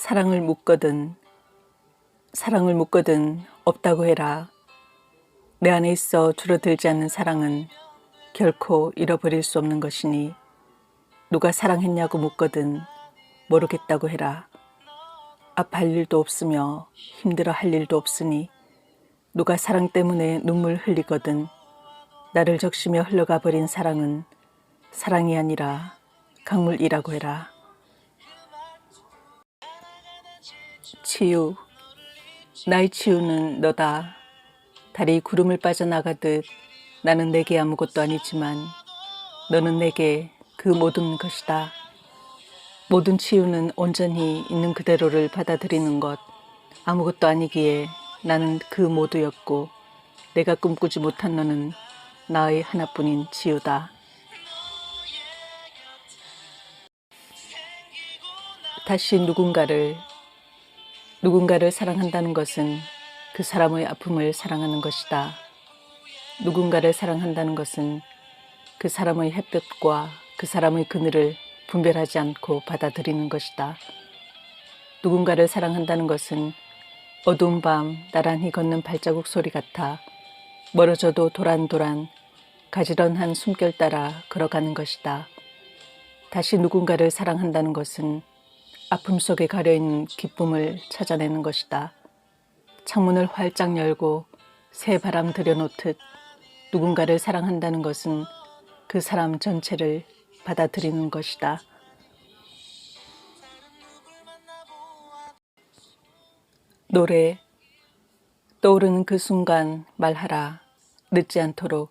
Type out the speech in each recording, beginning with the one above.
사랑을 묻거든 없다고 해라. 내 안에 있어 줄어들지 않는 사랑은 결코 잃어버릴 수 없는 것이니 누가 사랑했냐고 묻거든 모르겠다고 해라. 아파할 일도 없으며 힘들어할 일도 없으니 누가 사랑 때문에 눈물 흘리거든 나를 적시며 흘러가 버린 사랑은 사랑이 아니라 강물이라고 해라. 치유, 나의 치유는 너다. 달이 구름을 빠져나가듯 나는 내게 아무것도 아니지만 너는 내게 그 모든 것이다. 모든 치유는 온전히 있는 그대로를 받아들이는 것, 아무것도 아니기에 나는 그 모두였고 내가 꿈꾸지 못한 너는 나의 하나뿐인 치유다. 다시 누군가를 사랑한다는 것은 그 사람의 아픔을 사랑하는 것이다. 누군가를 사랑한다는 것은 그 사람의 햇볕과 그 사람의 그늘을 분별하지 않고 받아들이는 것이다. 누군가를 사랑한다는 것은 어두운 밤 나란히 걷는 발자국 소리 같아 멀어져도 도란도란 가지런한 숨결 따라 걸어가는 것이다. 다시 누군가를 사랑한다는 것은 아픔 속에 가려있는 기쁨을 찾아내는 것이다. 창문을 활짝 열고 새 바람 들여놓듯 누군가를 사랑한다는 것은 그 사람 전체를 받아들이는 것이다. 노래, 떠오르는 그 순간 말하라. 늦지 않도록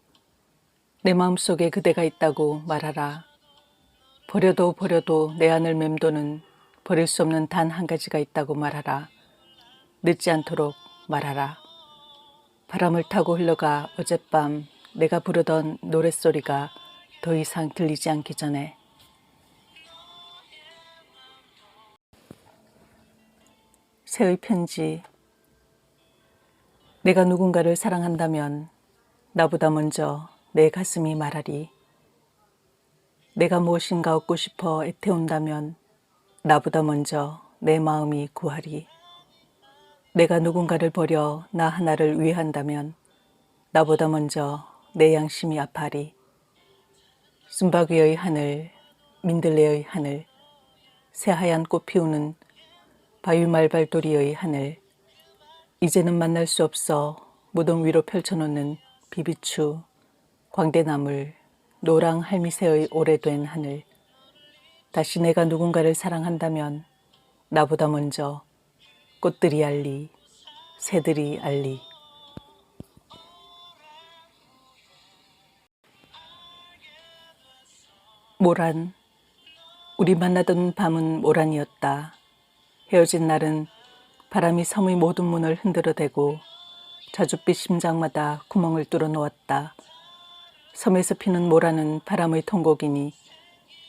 내 마음속에 그대가 있다고 말하라. 버려도 내 안을 맴도는 버릴 수 없는 단 한 가지가 있다고 말하라. 늦지 않도록 말하라. 바람을 타고 흘러가 어젯밤 내가 부르던 노랫소리가 더 이상 들리지 않기 전에. 새의 편지. 내가 누군가를 사랑한다면 나보다 먼저 내 가슴이 말하리. 내가 무엇인가 얻고 싶어 애태운다면 나보다 먼저 내 마음이 구하리. 내가 누군가를 버려 나 하나를 위한다면 나보다 먼저 내 양심이 아파하리. 숨바귀의 하늘, 민들레의 하늘, 새하얀 꽃 피우는 바위말발도리의 하늘, 이제는 만날 수 없어 무덤 위로 펼쳐놓는 비비추, 광대나물, 노랑 할미새의 오래된 하늘, 다시 내가 누군가를 사랑한다면 나보다 먼저 꽃들이 알리, 새들이 알리. 모란, 우리 만나던 밤은 모란이었다. 헤어진 날은 바람이 섬의 모든 문을 흔들어대고 자줏빛 심장마다 구멍을 뚫어 놓았다. 섬에서 피는 모란은 바람의 통곡이니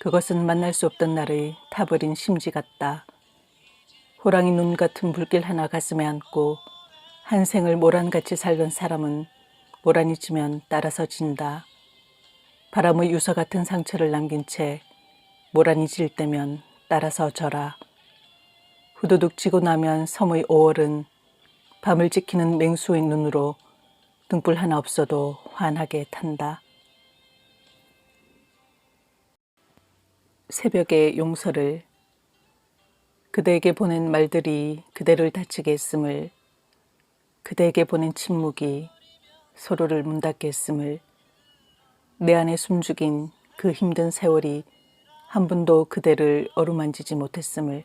그것은 만날 수 없던 날의 타버린 심지 같다. 호랑이 눈 같은 불길 하나 가슴에 안고 한 생을 모란같이 살던 사람은 모란이 지면 따라서 진다. 바람의 유서 같은 상처를 남긴 채 모란이 질 때면 따라서 져라. 후두둑 지고 나면 섬의 5월은 밤을 지키는 맹수의 눈으로 등불 하나 없어도 환하게 탄다. 새벽의 용서를. 그대에게 보낸 말들이 그대를 다치게 했음을, 그대에게 보낸 침묵이 서로를 문닫게 했음을, 내 안에 숨죽인 그 힘든 세월이 한 번도 그대를 어루만지지 못했음을.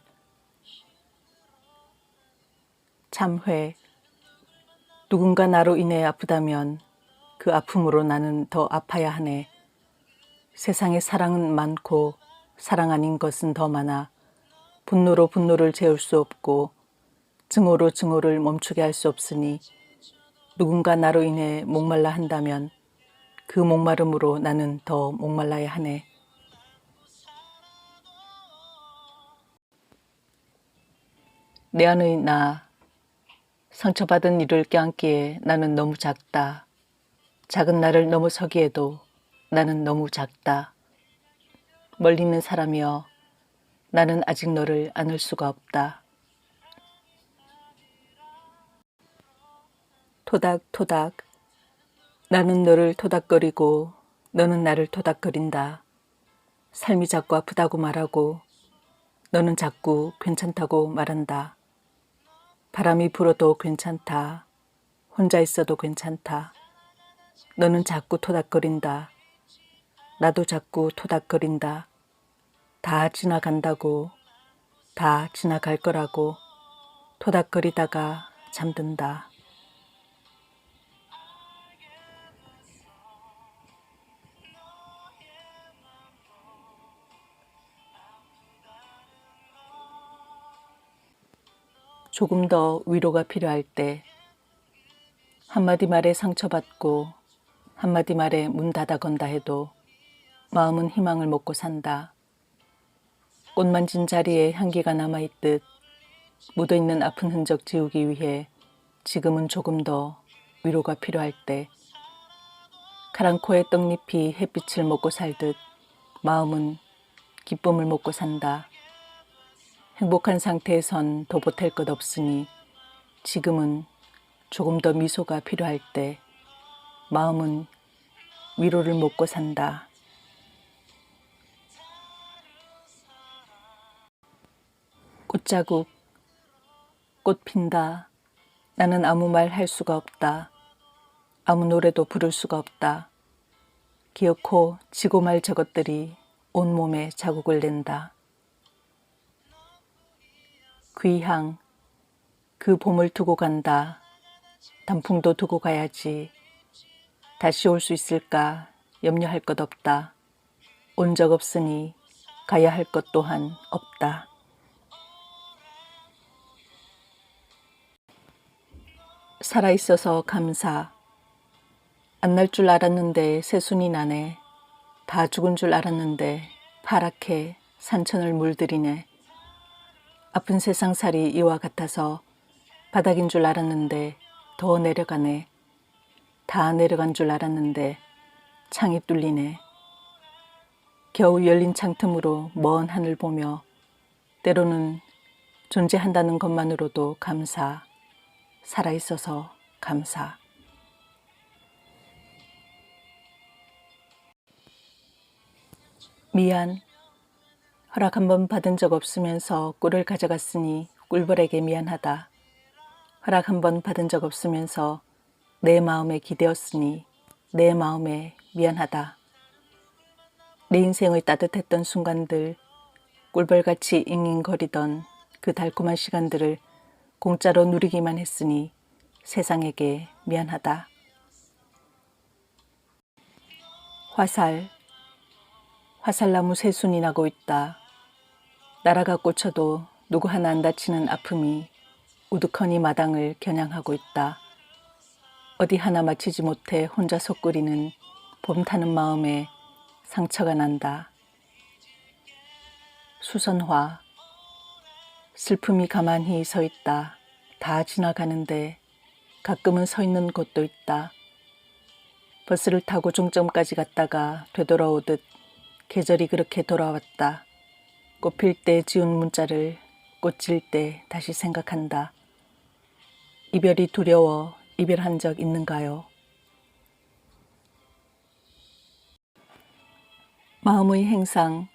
참회. 누군가 나로 인해 아프다면 그 아픔으로 나는 더 아파야 하네. 세상에 사랑은 많고 사랑 아닌 것은 더 많아 분노로 분노를 재울 수 없고 증오로 증오를 멈추게 할 수 없으니 누군가 나로 인해 목말라 한다면 그 목마름으로 나는 더 목말라야 하네. 내 안의 나. 상처받은 이를 껴안기에 나는 너무 작다. 작은 나를 넘어서기에도 나는 너무 작다. 멀리 있는 사람이여 나는 아직 너를 안을 수가 없다. 토닥토닥. 나는 너를 토닥거리고 너는 나를 토닥거린다. 삶이 자꾸 아프다고 말하고 너는 자꾸 괜찮다고 말한다. 바람이 불어도 괜찮다. 혼자 있어도 괜찮다. 너는 자꾸 토닥거린다. 나도 자꾸 토닥거린다. 다 지나간다고, 다 지나갈 거라고 토닥거리다가 잠든다. 조금 더 위로가 필요할 때 한마디 말에 상처받고 한마디 말에 문 닫아 건다 해도 마음은 희망을 먹고 산다. 꽃 만진 자리에 향기가 남아있듯 묻어있는 아픈 흔적 지우기 위해 지금은 조금 더 위로가 필요할 때 카랑코의 떡잎이 햇빛을 먹고 살듯 마음은 기쁨을 먹고 산다. 행복한 상태에선 더 보탤 것 없으니 지금은 조금 더 미소가 필요할 때 마음은 위로를 먹고 산다. 꽃자국, 꽃 핀다. 나는 아무 말 할 수가 없다. 아무 노래도 부를 수가 없다. 기어코 지고 말 저것들이 온몸에 자국을 낸다. 귀향, 그 봄을 두고 간다. 단풍도 두고 가야지. 다시 올 수 있을까 염려할 것 없다. 온 적 없으니 가야 할 것 또한 없다. 살아있어서 감사. 안 날 줄 알았는데 새순이 나네. 다 죽은 줄 알았는데 파랗게 산천을 물들이네. 아픈 세상살이 이와 같아서 바닥인 줄 알았는데 더 내려가네. 다 내려간 줄 알았는데 창이 뚫리네. 겨우 열린 창틈으로 먼 하늘 보며 때로는 존재한다는 것만으로도 감사. 살아있어서 감사. 미안. 허락 한번 받은 적 없으면서 꿀을 가져갔으니 꿀벌에게 미안하다. 허락 한번 받은 적 없으면서 내 마음에 기대었으니 내 마음에 미안하다. 내 인생의 따뜻했던 순간들, 꿀벌같이 잉잉거리던 그 달콤한 시간들을 공짜로 누리기만 했으니 세상에게 미안하다. 화살, 화살나무 새순이 나고 있다. 나라가 꽂혀도 누구 하나 안 다치는 아픔이 우두커니 마당을 겨냥하고 있다. 어디 하나 맞히지 못해 혼자 솟구리는 봄 타는 마음에 상처가 난다. 수선화, 슬픔이 가만히 서 있다. 다 지나가는데 가끔은 서 있는 곳도 있다. 버스를 타고 종점까지 갔다가 되돌아오듯 계절이 그렇게 돌아왔다. 꽃필 때 지운 문자를 꽃질 때 다시 생각한다. 이별이 두려워 이별한 적 있는가요? 마음의 행상.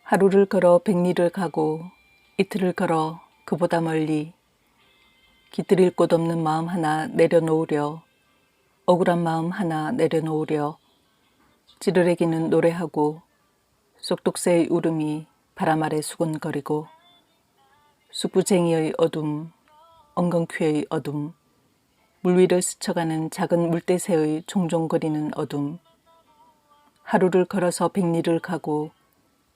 하루를 걸어 백리를 가고 이틀을 걸어 그보다 멀리 깃들일 곳 없는 마음 하나 내려놓으려 억울한 마음 하나 내려놓으려 찌르레기는 노래하고 쏙독새의 울음이 바람 아래 수근거리고 쑥부쟁이의 어둠, 엉겅퀴의 어둠, 물 위를 스쳐가는 작은 물대새의 종종거리는 어둠, 하루를 걸어서 백리를 가고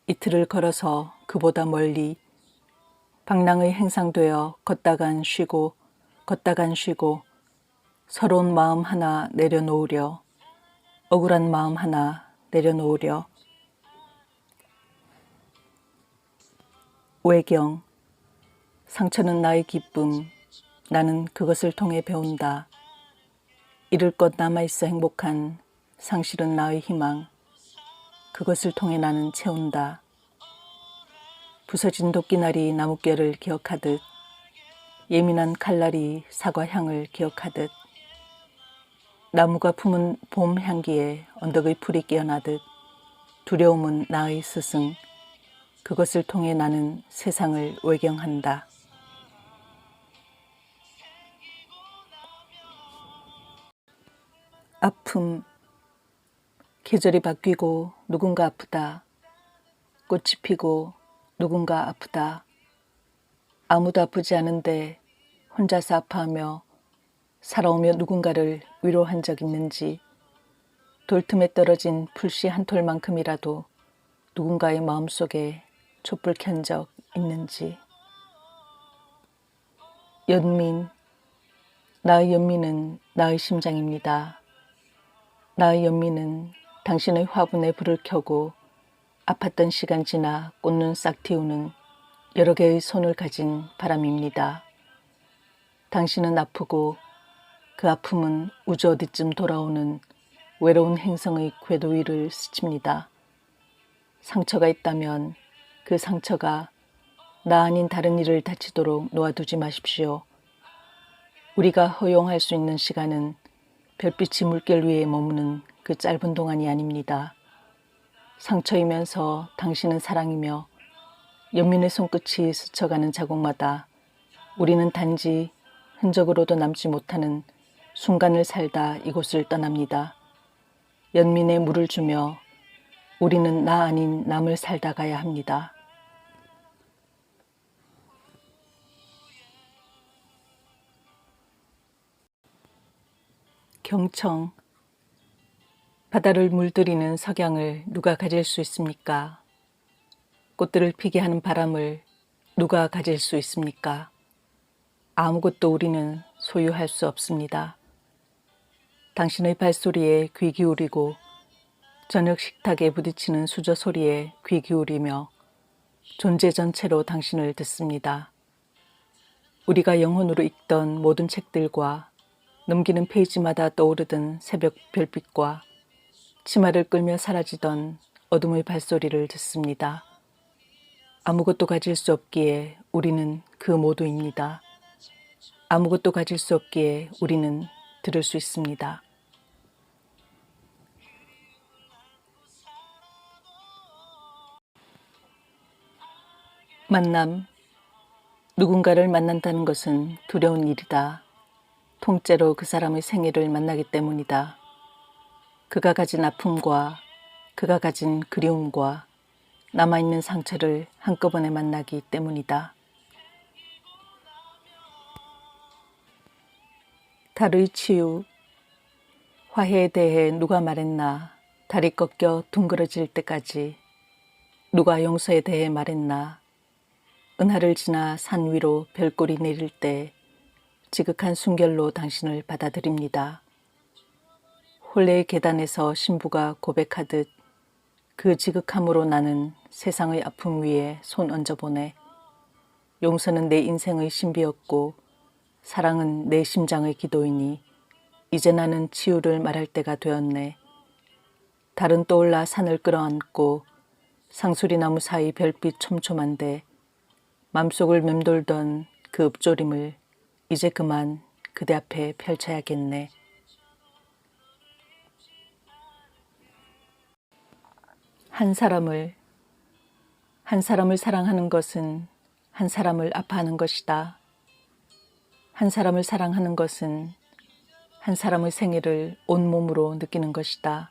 이틀을 걸어서 그보다 멀리 방랑의 행상되어 걷다간 쉬고 걷다간 쉬고 서러운 마음 하나 내려놓으려 억울한 마음 하나 내려놓으려 외경. 상처는 나의 기쁨. 나는 그것을 통해 배운다. 잃을 것 남아있어 행복한 상실은 나의 희망. 그것을 통해 나는 채운다. 부서진 도끼날이 나뭇결을 기억하듯 예민한 칼날이 사과 향을 기억하듯 나무가 품은 봄 향기에 언덕의 풀이 깨어나듯 두려움은 나의 스승, 그것을 통해 나는 세상을 외경한다. 아픔, 계절이 바뀌고 누군가 아프다. 꽃이 피고 누군가 아프다. 아무도 아프지 않은데 혼자서 아파하며 살아오며 누군가를 위로한 적 있는지, 돌틈에 떨어진 풀씨 한 톨만큼이라도 누군가의 마음속에 촛불 켠 적 있는지. 연민, 나의 연민은 나의 심장입니다. 나의 연민은 당신의 화분에 불을 켜고 아팠던 시간 지나 꽃눈 싹 틔우는 여러 개의 손을 가진 바람입니다. 당신은 아프고 그 아픔은 우주 어디쯤 돌아오는 외로운 행성의 궤도 위를 스칩니다. 상처가 있다면 그 상처가 나 아닌 다른 이를 다치도록 놓아두지 마십시오. 우리가 허용할 수 있는 시간은 별빛이 물결 위에 머무는 그 짧은 동안이 아닙니다. 상처이면서 당신은 사랑이며 연민의 손끝이 스쳐가는 자국마다 우리는 단지 흔적으로도 남지 못하는 순간을 살다 이곳을 떠납니다. 연민에 물을 주며 우리는 나 아닌 남을 살다 가야 합니다. 경청, 바다를 물들이는 석양을 누가 가질 수 있습니까? 꽃들을 피게 하는 바람을 누가 가질 수 있습니까? 아무것도 우리는 소유할 수 없습니다. 당신의 발소리에 귀 기울이고 저녁 식탁에 부딪히는 수저 소리에 귀 기울이며 존재 전체로 당신을 듣습니다. 우리가 영혼으로 읽던 모든 책들과 넘기는 페이지마다 떠오르던 새벽 별빛과 치마를 끌며 사라지던 어둠의 발소리를 듣습니다. 아무것도 가질 수 없기에 우리는 그 모두입니다. 아무것도 가질 수 없기에 우리는 들을 수 있습니다. 만남, 누군가를 만난다는 것은 두려운 일이다. 통째로 그 사람의 생애를 만나기 때문이다. 그가 가진 아픔과 그가 가진 그리움과 남아있는 상처를 한꺼번에 만나기 때문이다. 달의 치유, 화해에 대해 누가 말했나. 달이 꺾여 둥그러질 때까지. 누가 용서에 대해 말했나. 은하를 지나 산 위로 별꼴이 내릴 때 지극한 순결로 당신을 받아들입니다. 혼례의 계단에서 신부가 고백하듯 그 지극함으로 나는 세상의 아픔 위에 손 얹어보네. 용서는 내 인생의 신비였고 사랑은 내 심장의 기도이니 이제 나는 치유를 말할 때가 되었네. 달은 떠올라 산을 끌어안고 상수리나무 사이 별빛 촘촘한데 맘속을 맴돌던 그 읊조림을 이제 그만 그대 앞에 펼쳐야겠네. 한 사람을 사랑하는 것은 한 사람을 아파하는 것이다. 한 사람을 사랑하는 것은 한 사람의 생애를 온몸으로 느끼는 것이다.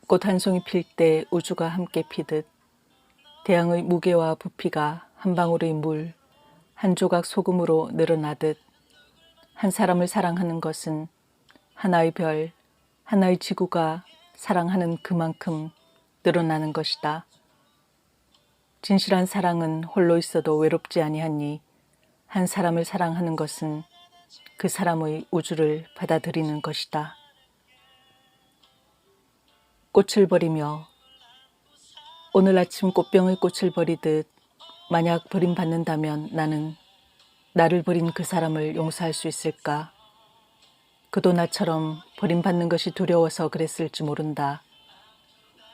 꽃 한 송이 필 때 우주가 함께 피듯 태양의 무게와 부피가 한 방울의 물, 한 조각 소금으로 늘어나듯 한 사람을 사랑하는 것은 하나의 별, 하나의 지구가 사랑하는 그만큼 늘어나는 것이다. 진실한 사랑은 홀로 있어도 외롭지 아니하니 한 사람을 사랑하는 것은 그 사람의 우주를 받아들이는 것이다. 꽃을 버리며 오늘 아침 꽃병의 꽃을 버리듯 만약 버림받는다면 나는 나를 버린 그 사람을 용서할 수 있을까? 그도 나처럼 버림받는 것이 두려워서 그랬을지 모른다.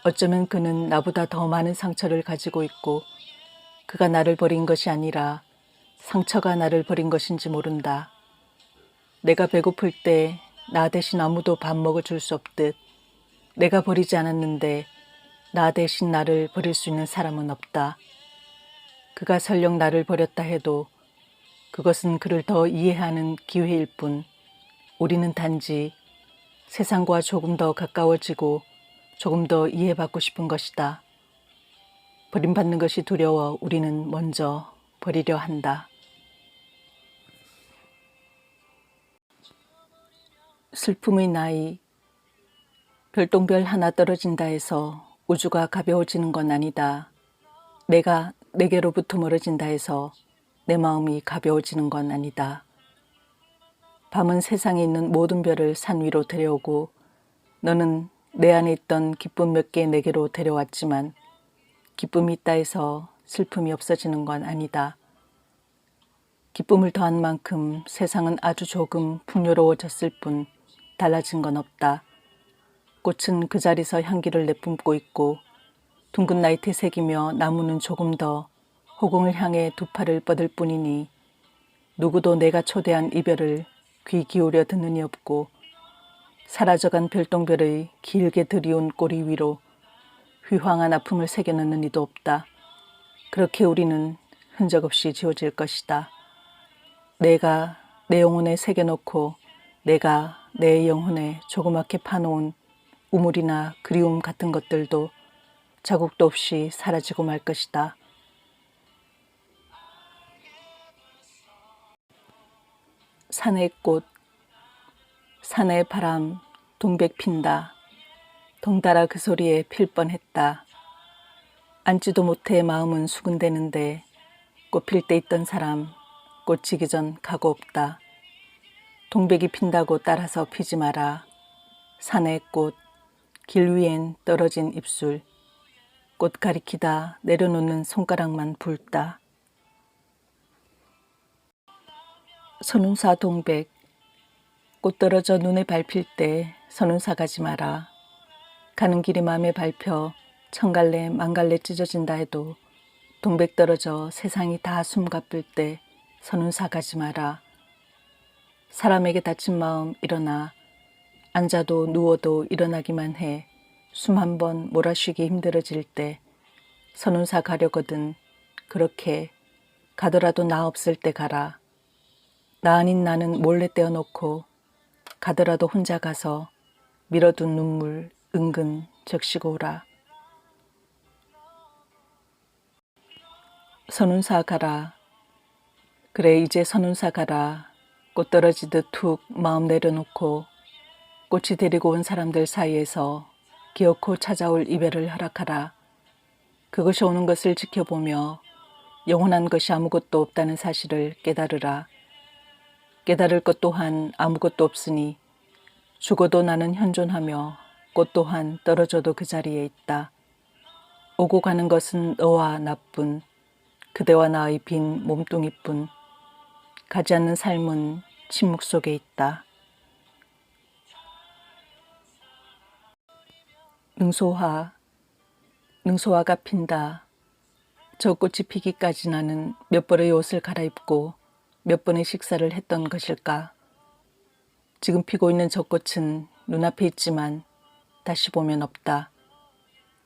어쩌면 그는 나보다 더 많은 상처를 가지고 있고 그가 나를 버린 것이 아니라 상처가 나를 버린 것인지 모른다. 내가 배고플 때 나 대신 아무도 밥 먹어줄 수 없듯 내가 버리지 않았는데 나 대신 나를 버릴 수 있는 사람은 없다. 그가 설령 나를 버렸다 해도 그것은 그를 더 이해하는 기회일 뿐 우리는 단지 세상과 조금 더 가까워지고 조금 더 이해받고 싶은 것이다. 버림받는 것이 두려워 우리는 먼저 버리려 한다. 슬픔의 나이. 별똥별 하나 떨어진다 해서 우주가 가벼워지는 건 아니다. 내가 내게로부터 멀어진다 해서 내 마음이 가벼워지는 건 아니다. 밤은 세상에 있는 모든 별을 산 위로 데려오고 너는 내 안에 있던 기쁨 몇 개 내게로 데려왔지만 기쁨이 있다 해서 슬픔이 없어지는 건 아니다. 기쁨을 더한 만큼 세상은 아주 조금 풍요로워졌을 뿐 달라진 건 없다. 꽃은 그 자리에서 향기를 내뿜고 있고 둥근 나이테 새기며 나무는 조금 더 호공을 향해 두 팔을 뻗을 뿐이니 누구도 내가 초대한 이별을 귀 기울여 듣는 이 없고 사라져간 별똥별의 길게 들이운 꼬리 위로 휘황한 아픔을 새겨넣는 이도 없다. 그렇게 우리는 흔적 없이 지워질 것이다. 내가 내 영혼에 새겨놓고 내가 내 영혼에 조그맣게 파놓은 우물이나 그리움 같은 것들도 자국도 없이 사라지고 말 것이다. 산의 꽃, 산의 바람, 동백 핀다. 덩달아 그 소리에 필 뻔했다. 앉지도 못해 마음은 수근대는데 꽃 필 때 있던 사람, 꽃 지기 전 가고 없다. 동백이 핀다고 따라서 피지 마라. 산의 꽃, 길 위엔 떨어진 입술, 꽃 가리키다 내려놓는 손가락만 붉다. 선운사 동백. 꽃 떨어져 눈에 밟힐 때 선운사 가지 마라. 가는 길이 맘에 밟혀 천갈래 만갈래 찢어진다 해도 동백 떨어져 세상이 다 숨가쁠 때 선운사 가지 마라. 사람에게 다친 마음 일어나. 앉아도 누워도 일어나기만 해 숨 한 번 몰아쉬기 힘들어질 때 선운사 가려거든. 그렇게 가더라도 나 없을 때 가라. 나 아닌 나는 몰래 떼어놓고 가더라도 혼자 가서 밀어둔 눈물 은근 적시고 오라. 선운사 가라. 그래 이제 선운사 가라. 꽃 떨어지듯 툭 마음 내려놓고 꽃이 데리고 온 사람들 사이에서 기어코 찾아올 이별을 허락하라. 그것이 오는 것을 지켜보며 영원한 것이 아무것도 없다는 사실을 깨달으라. 깨달을 것 또한 아무것도 없으니 죽어도 나는 현존하며 꽃 또한 떨어져도 그 자리에 있다. 오고 가는 것은 너와 나뿐, 그대와 나의 빈 몸뚱이뿐. 가지 않는 삶은 침묵 속에 있다. 능소화. 능소화가 핀다. 저 꽃이 피기까지 나는 몇 벌의 옷을 갈아입고 몇 번의 식사를 했던 것일까. 지금 피고 있는 저 꽃은 눈앞에 있지만 다시 보면 없다.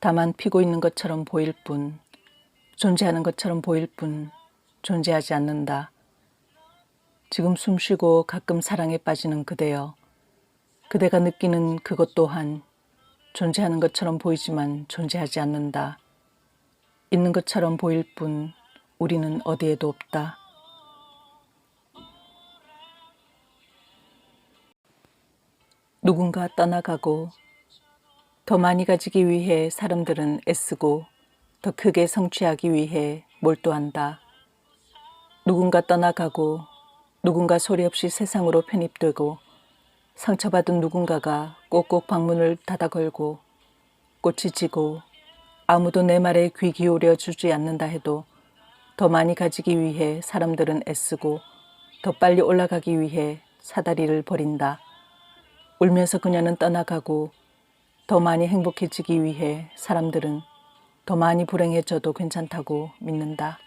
다만 피고 있는 것처럼 보일 뿐, 존재하는 것처럼 보일 뿐 존재하지 않는다. 지금 숨쉬고 가끔 사랑에 빠지는 그대여. 그대가 느끼는 그것 또한 존재하는 것처럼 보이지만 존재하지 않는다. 있는 것처럼 보일 뿐 우리는 어디에도 없다. 누군가 떠나가고 더 많이 가지기 위해 사람들은 애쓰고 더 크게 성취하기 위해 몰두한다. 누군가 떠나가고 누군가 소리 없이 세상으로 편입되고 상처받은 누군가가 꼭꼭 방문을 닫아 걸고 꽃이 지고 아무도 내 말에 귀 기울여 주지 않는다 해도 더 많이 가지기 위해 사람들은 애쓰고 더 빨리 올라가기 위해 사다리를 버린다. 울면서 그녀는 떠나가고 더 많이 행복해지기 위해 사람들은 더 많이 불행해져도 괜찮다고 믿는다.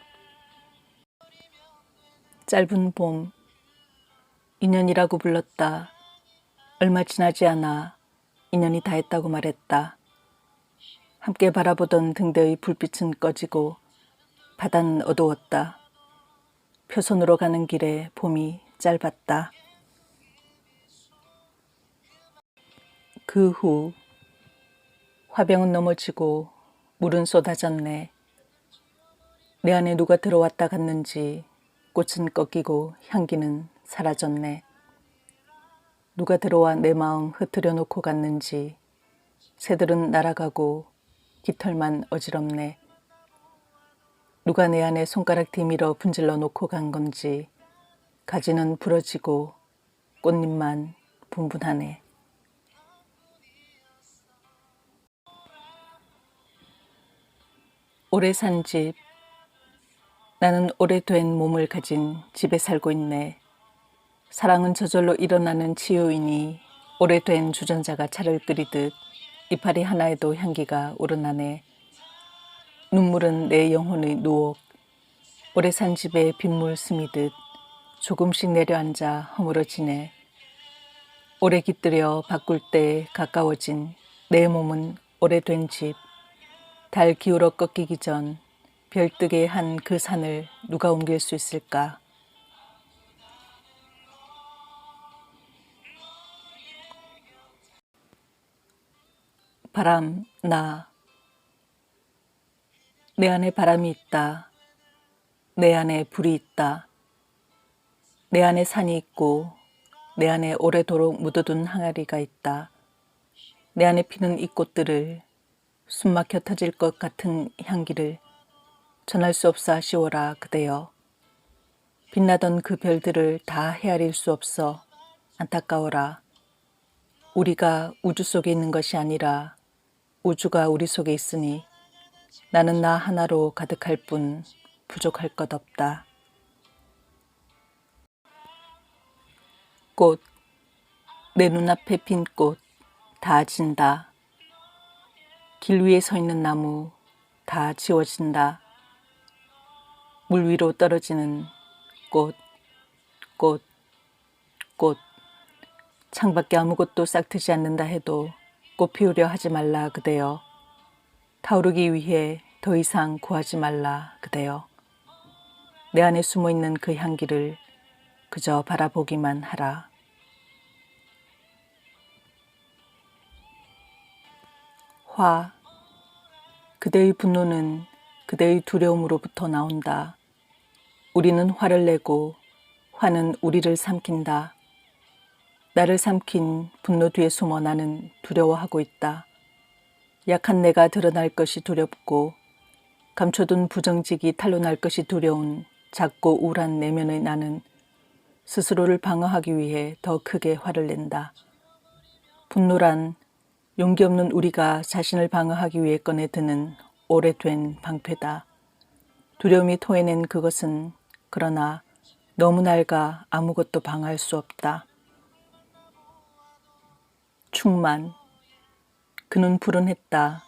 짧은 봄, 인연이라고 불렀다. 얼마 지나지 않아 인연이 다했다고 말했다. 함께 바라보던 등대의 불빛은 꺼지고 바다는 어두웠다. 표선으로 가는 길에 봄이 짧았다. 그 후 화병은 넘어지고 물은 쏟아졌네. 내 안에 누가 들어왔다 갔는지 꽃은 꺾이고 향기는 사라졌네. 누가 들어와 내 마음 흩트려 놓고 갔는지 새들은 날아가고 깃털만 어지럽네. 누가 내 안에 손가락 뒤밀어 분질러 놓고 간 건지 가지는 부러지고 꽃잎만 분분하네. 오래 산 집. 나는 오래된 몸을 가진 집에 살고 있네. 사랑은 저절로 일어나는 치유이니 오래된 주전자가 차를 끓이듯 이파리 하나에도 향기가 우러나네. 눈물은 내 영혼의 누옥. 오래 산 집에 빗물 스미듯 조금씩 내려앉아 허물어지네. 오래 깃들여 바꿀 때 가까워진 내 몸은 오래된 집. 달 기울어 꺾이기 전 별뜨게 한 그 산을 누가 옮길 수 있을까? 바람, 나. 내 안에 바람이 있다. 내 안에 불이 있다. 내 안에 산이 있고 내 안에 오래도록 묻어둔 항아리가 있다. 내 안에 피는 이 꽃들을 숨막혀 터질 것 같은 향기를 전할 수 없어 아쉬워라 그대여. 빛나던 그 별들을 다 헤아릴 수 없어 안타까워라. 우리가 우주 속에 있는 것이 아니라 우주가 우리 속에 있으니 나는 나 하나로 가득할 뿐 부족할 것 없다. 꽃, 내 눈앞에 핀 꽃 다 진다. 길 위에 서 있는 나무 다 지워진다. 물 위로 떨어지는 꽃, 꽃, 꽃. 창밖에 아무것도 싹트지 않는다 해도 꽃 피우려 하지 말라 그대여. 타오르기 위해 더 이상 구하지 말라 그대여. 내 안에 숨어있는 그 향기를 그저 바라보기만 하라. 화. 그대의 분노는 그대의 두려움으로부터 나온다. 우리는 화를 내고 화는 우리를 삼킨다. 나를 삼킨 분노 뒤에 숨어 나는 두려워하고 있다. 약한 내가 드러날 것이 두렵고 감춰둔 부정직이 탄로날 것이 두려운 작고 우울한 내면의 나는 스스로를 방어하기 위해 더 크게 화를 낸다. 분노란 용기 없는 우리가 자신을 방어하기 위해 꺼내드는 오래된 방패다. 두려움이 토해낸 그것은 그러나 너무 낡아 아무것도 방어할 수 없다. 충만. 그는 불운했다.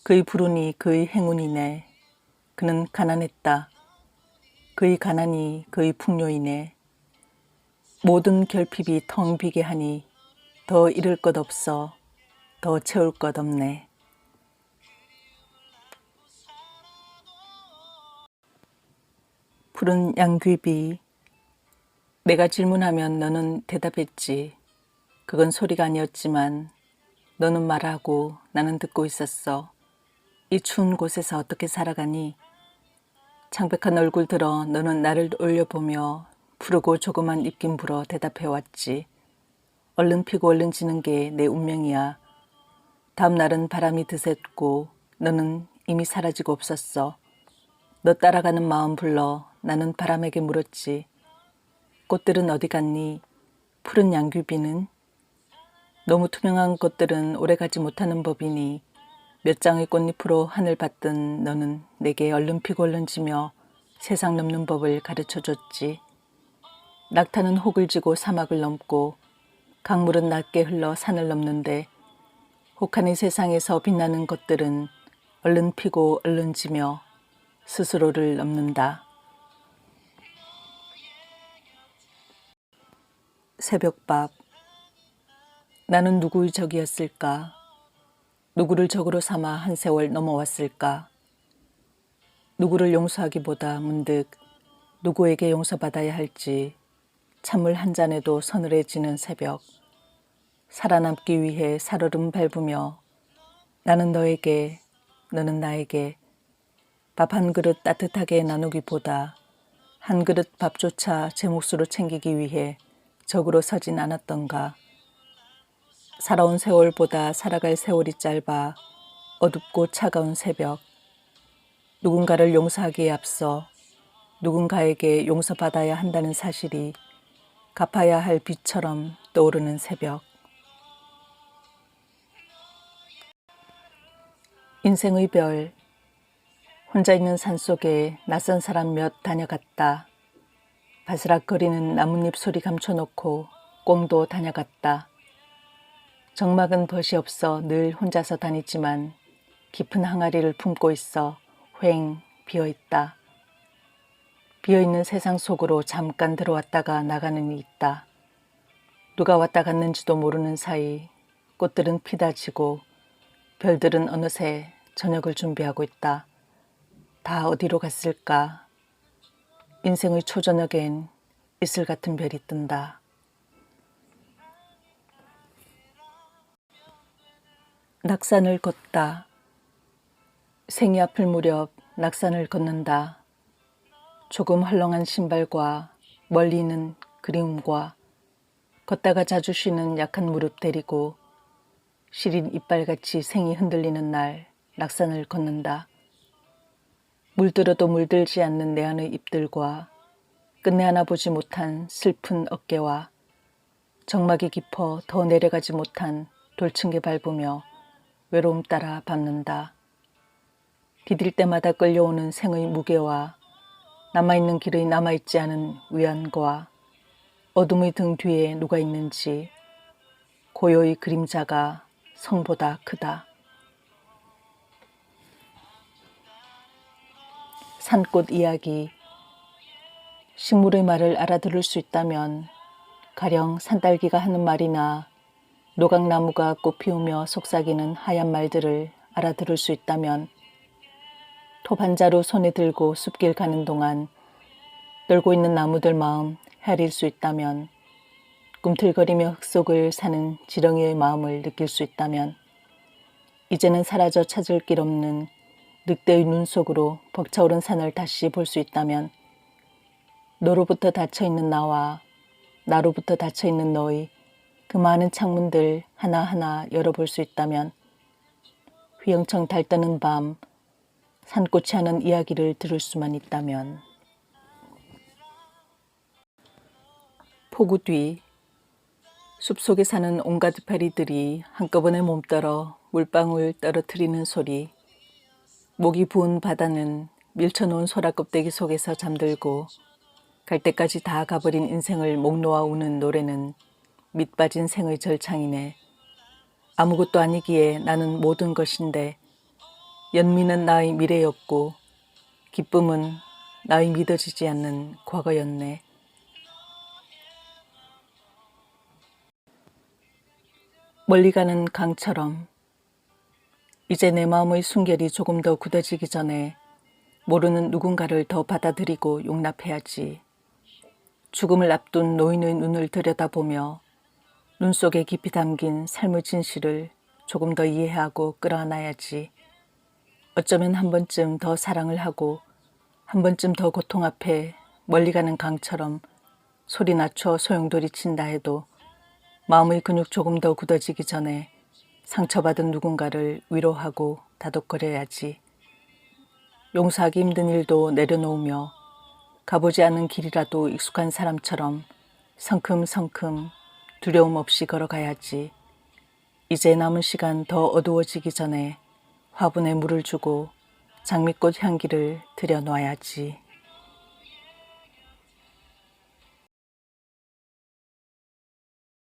그의 불운이 그의 행운이네. 그는 가난했다. 그의 가난이 그의 풍요이네. 모든 결핍이 텅 비게 하니 더 잃을 것 없어 더 채울 것 없네. 푸른 양귀비. 내가 질문하면 너는 대답했지. 그건 소리가 아니었지만 너는 말하고 나는 듣고 있었어. 이 추운 곳에서 어떻게 살아가니? 창백한 얼굴 들어 너는 나를 올려보며 푸르고 조그만 입김 불어 대답해왔지. 얼른 피고 얼른 지는 게 내 운명이야. 다음 날은 바람이 드셌고 너는 이미 사라지고 없었어. 너 따라가는 마음 불러 나는 바람에게 물었지. 꽃들은 어디 갔니? 푸른 양귀비는? 너무 투명한 꽃들은 오래가지 못하는 법이니 몇 장의 꽃잎으로 하늘 받던 너는 내게 얼른 피고 얼른 지며 세상 넘는 법을 가르쳐줬지. 낙타는 혹을 지고 사막을 넘고 강물은 낮게 흘러 산을 넘는데 혹한 이 세상에서 빛나는 것들은 얼른 피고 얼른 지며 스스로를 넘는다. 새벽밥. 나는 누구의 적이었을까? 누구를 적으로 삼아 한 세월 넘어왔을까? 누구를 용서하기보다 문득 누구에게 용서받아야 할지 찬물 한 잔에도 서늘해지는 새벽. 살아남기 위해 살얼음 밟으며 나는 너에게, 너는 나에게 밥 한 그릇 따뜻하게 나누기보다 한 그릇 밥조차 제 몫으로 챙기기 위해 적으로 서진 않았던가. 살아온 세월보다 살아갈 세월이 짧아 어둡고 차가운 새벽. 누군가를 용서하기에 앞서 누군가에게 용서받아야 한다는 사실이 갚아야 할 빚처럼 떠오르는 새벽. 인생의 별. 혼자 있는 산속에 낯선 사람 몇 다녀갔다. 바스락거리는 나뭇잎 소리 감춰놓고 꽁도 다녀갔다. 적막은 벗이 없어 늘 혼자서 다니지만 깊은 항아리를 품고 있어 휑 비어있다. 비어있는 세상 속으로 잠깐 들어왔다가 나가는 이 있다. 누가 왔다 갔는지도 모르는 사이 꽃들은 피다지고 별들은 어느새 저녁을 준비하고 있다. 다 어디로 갔을까? 인생의 초저녁엔 이슬 같은 별이 뜬다. 낙산을 걷다. 생이 아플 무렵 낙산을 걷는다. 조금 헐렁한 신발과 멀리 있는 그리움과 걷다가 자주 쉬는 약한 무릎 데리고 시린 이빨같이 생이 흔들리는 날 낙산을 걷는다. 물들어도 물들지 않는 내 안의 잎들과 끝내 하나 보지 못한 슬픈 어깨와 적막이 깊어 더 내려가지 못한 돌층계 밟으며 외로움 따라 밟는다. 디딜 때마다 끌려오는 생의 무게와 남아있는 길의 남아있지 않은 위안과 어둠의 등 뒤에 누가 있는지 고요의 그림자가 성보다 크다. 산꽃 이야기. 식물의 말을 알아들을 수 있다면 가령 산딸기가 하는 말이나 노각나무가 꽃 피우며 속삭이는 하얀 말들을 알아들을 수 있다면 톱 한 자루 손에 들고 숲길 가는 동안 떨고 있는 나무들 마음 헤아릴 수 있다면 꿈틀거리며 흙 속을 사는 지렁이의 마음을 느낄 수 있다면 이제는 사라져 찾을 길 없는 늑대의 눈 속으로 벅차오른 산을 다시 볼 수 있다면 너로부터 닫혀있는 나와 나로부터 닫혀있는 너의 그 많은 창문들 하나하나 열어볼 수 있다면 휘영청 달떠는 밤 산꽃이 하는 이야기를 들을 수만 있다면. 폭우 뒤 숲속에 사는 온갖 파리들이 한꺼번에 몸떨어 물방울 떨어뜨리는 소리. 목이 부은 바다는 밀쳐놓은 소라 껍데기 속에서 잠들고 갈 때까지 다 가버린 인생을 목 놓아 우는 노래는 밑 빠진 생의 절창이네. 아무것도 아니기에 나는 모든 것인데 연민은 나의 미래였고 기쁨은 나의 믿어지지 않는 과거였네. 멀리 가는 강처럼 이제 내 마음의 순결이 조금 더 굳어지기 전에 모르는 누군가를 더 받아들이고 용납해야지. 죽음을 앞둔 노인의 눈을 들여다보며 눈 속에 깊이 담긴 삶의 진실을 조금 더 이해하고 끌어안아야지. 어쩌면 한 번쯤 더 사랑을 하고 한 번쯤 더 고통 앞에 멀리 가는 강처럼 소리 낮춰 소용돌이 친다 해도 마음의 근육 조금 더 굳어지기 전에 상처받은 누군가를 위로하고 다독거려야지. 용서하기 힘든 일도 내려놓으며 가보지 않은 길이라도 익숙한 사람처럼 성큼성큼 두려움 없이 걸어가야지. 이제 남은 시간 더 어두워지기 전에 화분에 물을 주고 장미꽃 향기를 들여놓아야지.